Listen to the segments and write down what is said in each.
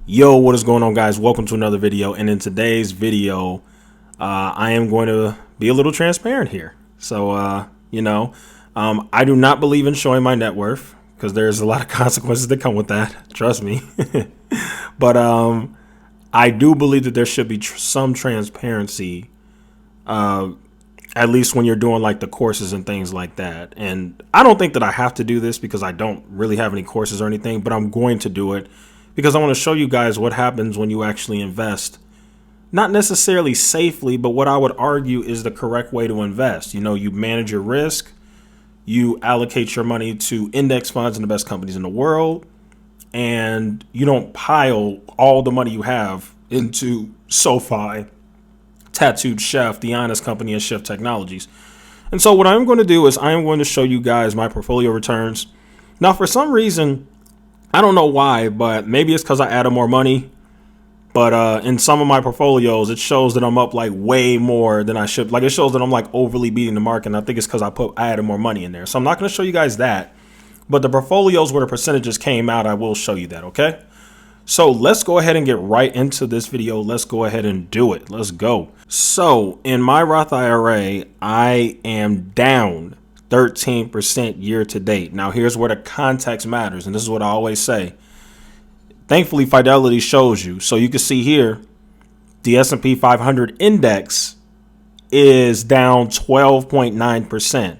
Yo, what is going on, guys? Welcome to another video. And in today's video, I am going to be a little transparent here. So, I do not believe in showing my net worth because there's a lot of consequences that come with that. Trust me. But I do believe that there should be some transparency, at least when you're doing like the courses and things like that. And I don't think that I have to do this because I don't really have any courses or anything, but I'm going to do it because I want to show you guys what happens when you actually invest. Not necessarily safely, but what I would argue is the correct way to invest. You know, you manage your risk, you allocate your money to index funds and the best companies in the world, and you don't pile all the money you have into SoFi, Tattooed Chef, The Honest Company, and Shift Technologies. And so what I'm going to do is I am going to show you guys my portfolio returns. Now, for some reason, I don't know why, but maybe it's because I added more money. But in some of my portfolios, it shows that I'm up like way more than I should. Like it shows that I'm like overly beating the market. And I think it's because I added more money in there. So I'm not going to show you guys that. But the portfolios where the percentages came out, I will show you that. OK, so let's go ahead and get right into this video. Let's go ahead and do it. Let's go. So in my Roth IRA, I am down 13% year to date. Now, here's where the context matters. And this is what I always say. Thankfully, Fidelity shows you. So you can see here, the S&P 500 index is down 12.9%.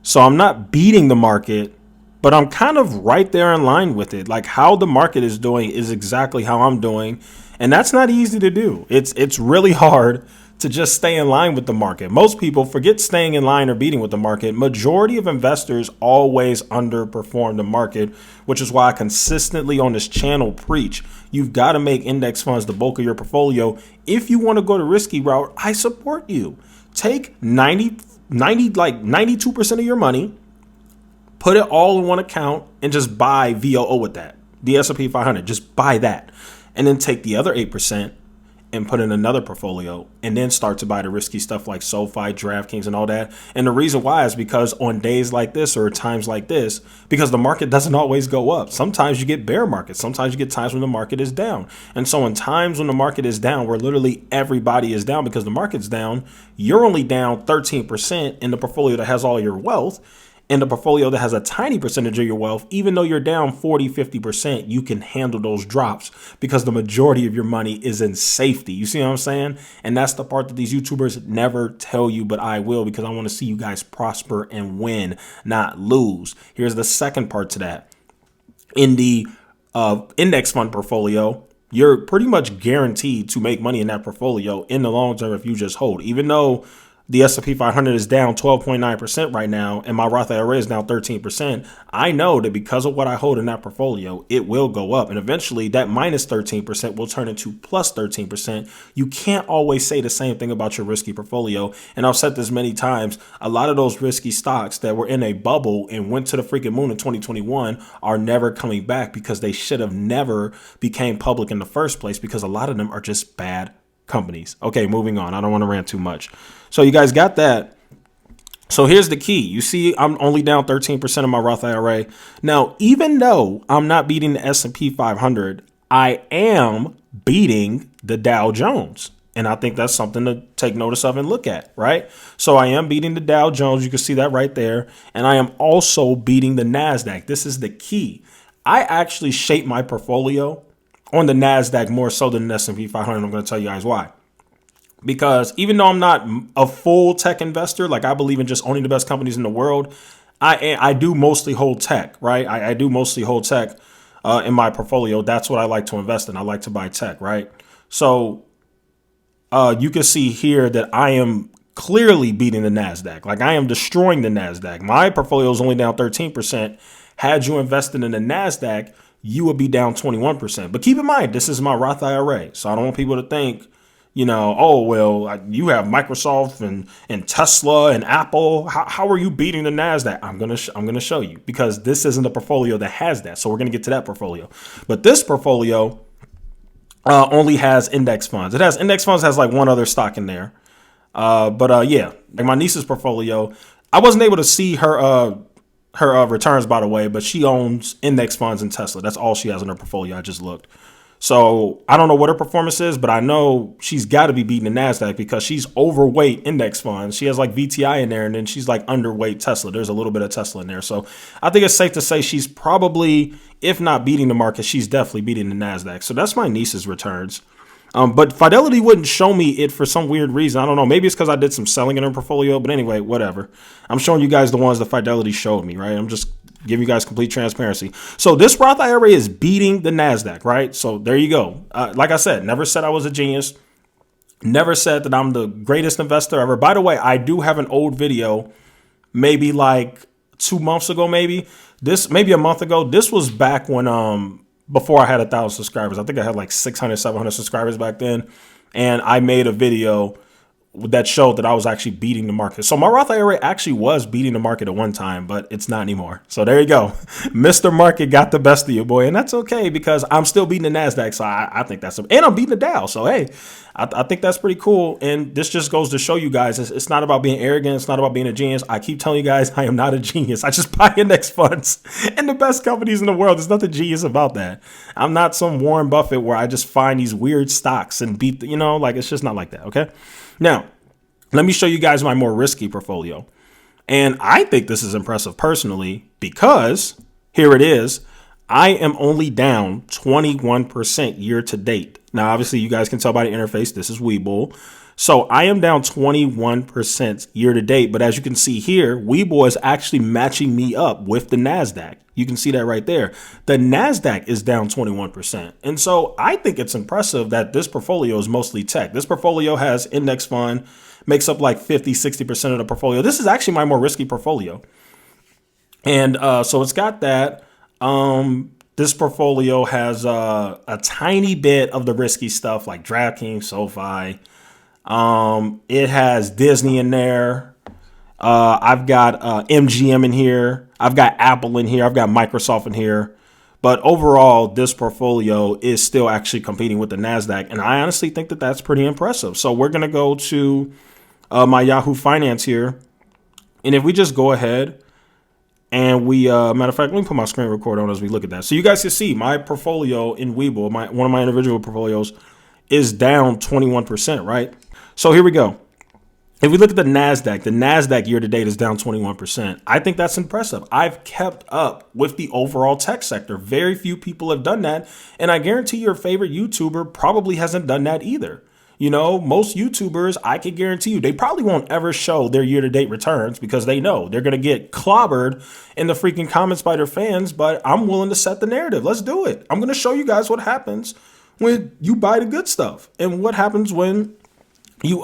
So I'm not beating the market, but I'm kind of right there in line with it. Like how the market is doing is exactly how I'm doing. And that's not easy to do. It's really hard to just stay in line with the market. Most people forget staying in line or beating with the market. Majority of investors always underperform the market, which is why I consistently on this channel preach, you've got to make index funds the bulk of your portfolio. If you want to go the risky route, I support you. Take 92% of your money, put it all in one account and just buy VOO with that. The S&P 500, just buy that. And then take the other 8% and put in another portfolio and then start to buy the risky stuff like SoFi, DraftKings and all that. And the reason why is because on days like this or times like this, because the market doesn't always go up. Sometimes you get bear markets. Sometimes you get times when the market is down. And so in times when the market is down, where literally everybody is down because the market's down, you're only down 13% in the portfolio that has all your wealth. In the portfolio that has a tiny percentage of your wealth, even though you're down 40-50%, you can handle those drops because the majority of your money is in safety. You see what I'm saying? And that's the part that these YouTubers never tell you, but I will, because I want to see you guys prosper and win, not lose. Here's the second part to that. In the index fund portfolio, you're pretty much guaranteed to make money in that portfolio in the long term if you just hold, even though the S&P 500 is down 12.9% right now, and my Roth IRA is down 13%. I know that because of what I hold in that portfolio, it will go up. And eventually that minus 13% will turn into plus 13%. You can't always say the same thing about your risky portfolio. And I've said this many times. A lot of those risky stocks that were in a bubble and went to the freaking moon in 2021 are never coming back because they should have never became public in the first place, because a lot of them are just bad companies. Okay, moving on. I don't want to rant too much. So you guys got that. So here's the key. You see, I'm only down 13% of my Roth IRA. Now, even though I'm not beating the S&P 500, I am beating the Dow Jones. And I think that's something to take notice of and look at, right? So I am beating the Dow Jones. You can see that right there. And I am also beating the NASDAQ. This is the key. I actually shape my portfolio on the NASDAQ more so than the S&P 500. I'm going to tell you guys why. Because even though I'm not a full tech investor, like I believe in just owning the best companies in the world, I do mostly hold tech, right? I do mostly hold tech in my portfolio. That's what I like to invest in. I like to buy tech, right? So you can see here that I am clearly beating the NASDAQ. Like I am destroying the NASDAQ. My portfolio is only down 13%. Had you invested in the NASDAQ, you would be down 21%. But keep in mind, this is my Roth IRA. So I don't want people to think, oh, well, you have Microsoft and Tesla and Apple. How are you beating the NASDAQ? I'm going to show you, because this isn't a portfolio that has that. So we're going to get to that portfolio. But this portfolio only has index funds. It has index funds, has like one other stock in there. Yeah, like my niece's portfolio, I wasn't able to see her returns, by the way, but she owns index funds in Tesla. That's all she has in her portfolio. I just looked. So I don't know what her performance is, but I know she's got to be beating the NASDAQ because she's overweight index funds. She has like VTI in there, and then she's like underweight Tesla. There's a little bit of Tesla in there. So I think it's safe to say she's probably, if not beating the market, she's definitely beating the NASDAQ. So that's my niece's returns. But Fidelity wouldn't show me it for some weird reason. I don't know. Maybe it's because I did some selling in her portfolio. But anyway, whatever. I'm showing you guys the ones that Fidelity showed me, right? I'm just giving you guys complete transparency. So this Roth IRA is beating the NASDAQ, right? So there you go. Like I said, never said I was a genius. Never said that I'm the greatest investor ever. By the way, I do have an old video, maybe like 2 months ago, maybe a month ago. This was back when before I had 1,000 subscribers. I think I had like 600, 700 subscribers back then. And I made a video that showed that I was actually beating the market. So my Roth IRA actually was beating the market at one time, but it's not anymore. So there you go. Mr. Market got the best of you, boy. And that's okay because I'm still beating the NASDAQ. So I think that's, and I'm beating the Dow. So, hey, I think that's pretty cool. And this just goes to show you guys, it's not about being arrogant. It's not about being a genius. I keep telling you guys, I am not a genius. I just buy index funds and the best companies in the world. There's nothing genius about that. I'm not some Warren Buffett where I just find these weird stocks and beat, like it's just not like that. Okay. Now, let me show you guys my more risky portfolio. And I think this is impressive personally because here it is. I am only down 21% year to date. Now, obviously, you guys can tell by the interface, this is Webull. So I am down 21% year to date. But as you can see here, Webull is actually matching me up with the NASDAQ. You can see that right there. The NASDAQ is down 21%. And so I think it's impressive that this portfolio is mostly tech. This portfolio has index fund, makes up like 50-60% of the portfolio. This is actually my more risky portfolio. And so it's got that. This portfolio has a tiny bit of the risky stuff like DraftKings, SoFi. It has Disney in there. I've got MGM in here. I've got Apple in here. I've got Microsoft in here. But overall, this portfolio is still actually competing with the NASDAQ. And I honestly think that that's pretty impressive. So we're going to go to my Yahoo Finance here. And if we just go ahead and we, matter of fact, let me put my screen record on as we look at that. So you guys can see my portfolio in Webull, one of my individual portfolios is down 21%, right? So here we go. If we look at the NASDAQ year to date is down 21%. I think that's impressive. I've kept up with the overall tech sector. Very few people have done that. And I guarantee your favorite YouTuber probably hasn't done that either. Most YouTubers, I can guarantee you, they probably won't ever show their year-to-date returns because they know they're going to get clobbered in the freaking comments by their fans. But I'm willing to set the narrative. Let's do it. I'm going to show you guys what happens when you buy the good stuff and what happens when you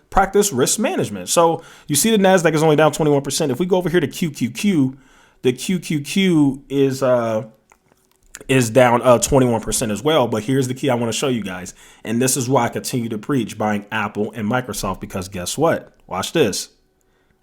practice risk management. So you see the NASDAQ is only down 21%. If we go over here to QQQ, the QQQ is down 21% as well. But here's the key I want to show you guys. And this is why I continue to preach buying Apple and Microsoft, because guess what? Watch this.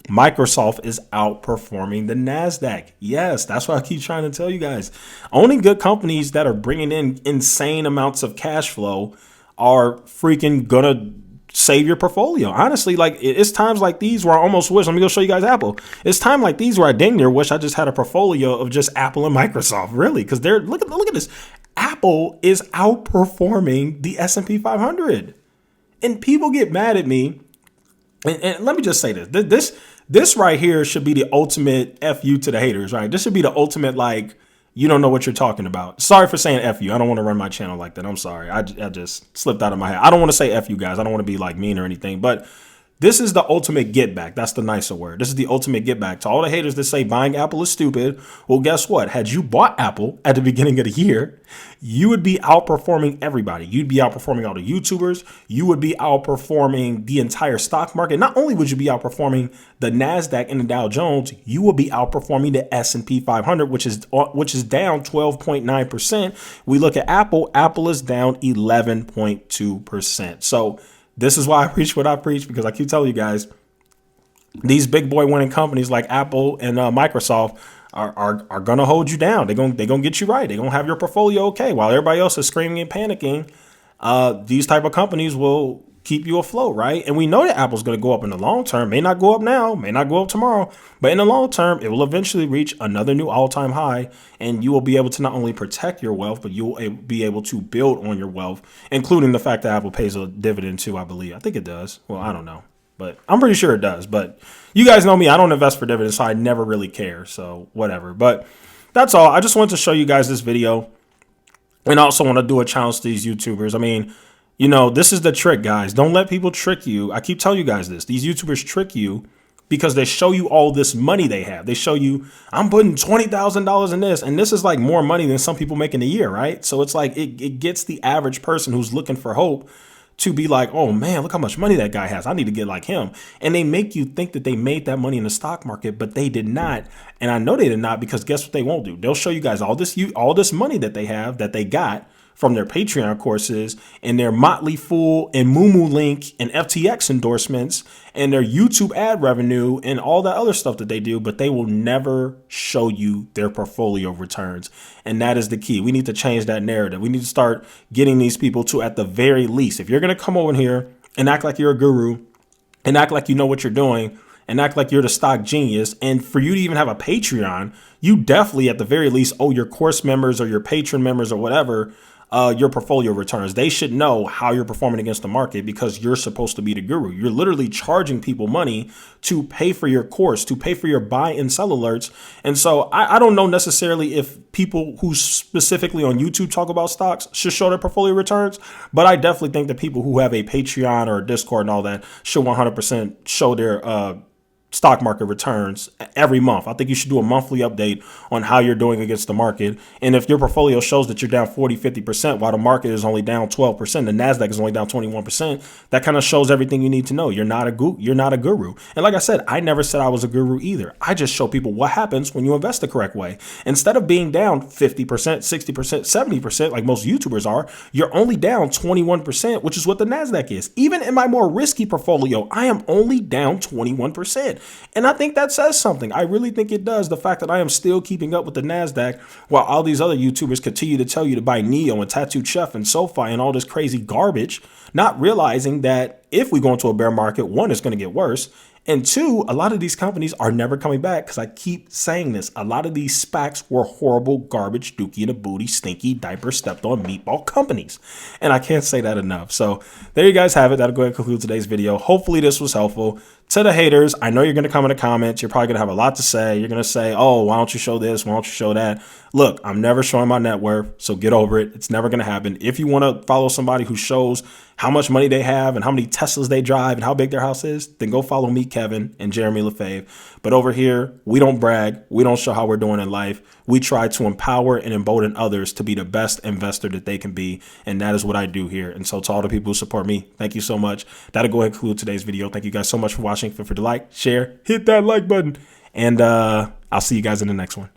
Microsoft is outperforming the NASDAQ. Yes, that's what I keep trying to tell you guys. Owning good companies that are bringing in insane amounts of cash flow are freaking gonna save your portfolio. Honestly, like it's times like these where I almost wish, let me go show you guys Apple. It's time like these where I dang near wish I just had a portfolio of just Apple and Microsoft, really, because they're look at this. Apple is outperforming the S&P 500. And people get mad at me. And let me just say this right here should be the ultimate FU to the haters, right? This should be the ultimate, like, you don't know what you're talking about. Sorry for saying F you. I don't want to run my channel like that. I'm sorry. I just slipped out of my head. I don't want to say F you guys. I don't want to be like mean or anything, but this is the ultimate get back. That's the nicer word. This is the ultimate get back to all the haters that say buying Apple is stupid. Well, guess what? Had you bought Apple at the beginning of the year, you would be outperforming everybody. You'd be outperforming all the YouTubers. You would be outperforming the entire stock market. Not only would you be outperforming the NASDAQ and the Dow Jones, you will be outperforming the S&P 500, which is down 12.9%. We look at Apple. Apple is down 11.2%. So this is why I preach what I preach, because I keep telling you guys, these big boy winning companies like Apple and Microsoft are going to hold you down. They're going to get you right. They're going to have your portfolio okay. While everybody else is screaming and panicking, these type of companies will keep you afloat, right? And we know that Apple's going to go up in the long term. May not go up now, may not go up tomorrow, but in the long term, it will eventually reach another new all-time high, and you will be able to not only protect your wealth, but you will be able to build on your wealth, including the fact that Apple pays a dividend too, I believe. I think it does. Well, I don't know, but I'm pretty sure it does. But you guys know me, I don't invest for dividends, so I never really care. So whatever. But that's all. I just wanted to show you guys this video, and I also want to do a challenge to these YouTubers. I mean, you know, this is the trick, guys. Don't let people trick you. I keep telling you guys this. These YouTubers trick you because they show you all this money they have. They show you, I'm putting $20,000 in this, and this is like more money than some people make in a year, right? So it's like it gets the average person who's looking for hope to be like, oh man, look how much money that guy has. I need to get like him. And they make you think that they made that money in the stock market, but they did not. And I know they did not, because guess what they won't do? They'll show you guys all this money that they have, that they got from their Patreon courses and their Motley Fool and Moomoo Link and FTX endorsements and their YouTube ad revenue and all that other stuff that they do, but they will never show you their portfolio returns. And that is the key. We need to change that narrative. We need to start getting these people to, at the very least, if you're going to come over here and act like you're a guru and act like you know what you're doing and act like you're the stock genius, and for you to even have a Patreon, you definitely at the very least owe your course members or your patron members or whatever your portfolio returns. They should know how you're performing against the market, because you're supposed to be the guru. You're literally charging people money to pay for your course, to pay for your buy and sell alerts. And so I don't know necessarily if people who specifically on YouTube talk about stocks should show their portfolio returns, but I definitely think that people who have a Patreon or a Discord and all that should 100% show their stock market returns every month. I think you should do a monthly update on how you're doing against the market. And if your portfolio shows that you're down 40-50% while the market is only down 12%, the NASDAQ is only down 21%, that kind of shows everything you need to know. You're not a guru. And like I said, I never said I was a guru either. I just show people what happens when you invest the correct way. Instead of being down 50%, 60%, 70%, like most YouTubers are, you're only down 21%, which is what the NASDAQ is. Even in my more risky portfolio, I am only down 21%. And I think that says something. I really think it does. The fact that I am still keeping up with the NASDAQ while all these other YouTubers continue to tell you to buy Neo and Tattooed Chef and SoFi and all this crazy garbage, not realizing that if we go into a bear market, one, it's going to get worse. And two, a lot of these companies are never coming back, because I keep saying this. A lot of these SPACs were horrible, garbage, dookie in a booty, stinky, diaper stepped on meatball companies. And I can't say that enough. So there you guys have it. That'll go ahead and conclude today's video. Hopefully this was helpful. To the haters, I know you're going to come in the comments. You're probably going to have a lot to say. You're going to say, oh, why don't you show this? Why don't you show that? Look, I'm never showing my net worth, so get over it. It's never going to happen. If you want to follow somebody who shows how much money they have and how many Teslas they drive and how big their house is, then go follow me, Kevin, and Jeremy Lefebvre. But over here, we don't brag. We don't show how we're doing in life. We try to empower and embolden others to be the best investor that they can be. And that is what I do here. And so to all the people who support me, thank you so much. That'll go ahead and conclude today's video. Thank you guys so much for watching. Feel free to like, share, hit that like button. And I'll see you guys in the next one.